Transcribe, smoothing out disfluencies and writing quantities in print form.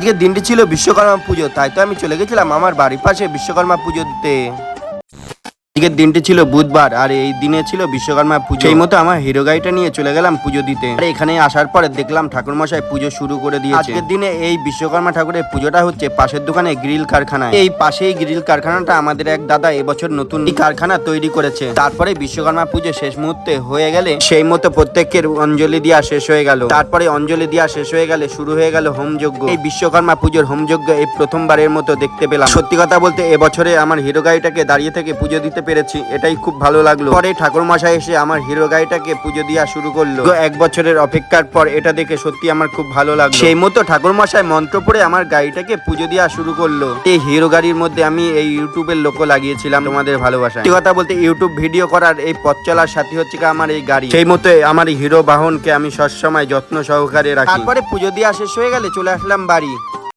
আজকের দিনটি ছিল বিশ্বকর্মা পুজো, তাই তো আমি চলে গেছিলাম আমার বাড়ির পাশে বিশ্বকর্মা পুজো দিতে। আজকের দিনটি ছিল বুধবার আর এই দিনে ছিল বিশ্বকর্মা পুজো। সেই মতো আমার হিরো গাড়িটা নিয়ে চলে গেলাম পুজো দিতে। আর এখানে আসার পরে দেখলাম ঠাকুর মশাই পুজো শুরু করে দিয়েছে। আজকের দিনে এই বিশ্বকর্মা ঠাকুরের পুজোটা হচ্ছে পাশের দোকানে গ্রিল কারখানায়। এই পাশেই গ্রিল কারখানাটা আমাদের এক দাদা এবছর নতুন কারখানা তৈরি করেছে। তারপরে বিশ্বকর্মা পুজো শেষ মুহূর্তে হয়ে গেলে সেই মতো প্রত্যেকের অঞ্জলি দেওয়া শেষ হয়ে গেল। তারপরে অঞ্জলি দেওয়া শেষ হয়ে গেলে শুরু হয়ে গেল হোমযজ্ঞ। এই বিশ্বকর্মা পুজোর হোমযজ্ঞ এই প্রথমবারের মতো দেখতে পেলাম। সত্যি কথা বলতে এবছরে আমার হিরো গাড়িটাকে দাঁড়িয়ে থেকে পুজো দিতে পেরেছি, এটাই খুব ভালো লাগলো। পরে ঠাকুর মশাই এসে আমার হিরো গাড়িটাকে পুজো দেওয়া শুরু করলো। এক বছরের অপেক্ষার পর এটা দেখে সত্যি আমার খুব ভালো লাগলো। সেই মতো ঠাকুর মশাই মন্ত্র পড়ে আমার গাড়িটাকে পুজো দেওয়া শুরু করলো। এই হিরো গাড়ির মধ্যে আমি এই ইউটিউবের লোগো লাগিয়েছিলাম তোমাদের ভালোবাসা। সত্যি কথা বলতে ইউটিউব ভিডিও করার এই পথ চলার সাথী হচ্ছে আমার এই গাড়ি। সেই মতো আমার হিরো বাহনকে আমি সবসময় যত্ন সহকারে রাখি। তারপরে পুজো দেওয়া শেষ হয়ে গেলে চলে আসলাম বাড়ি।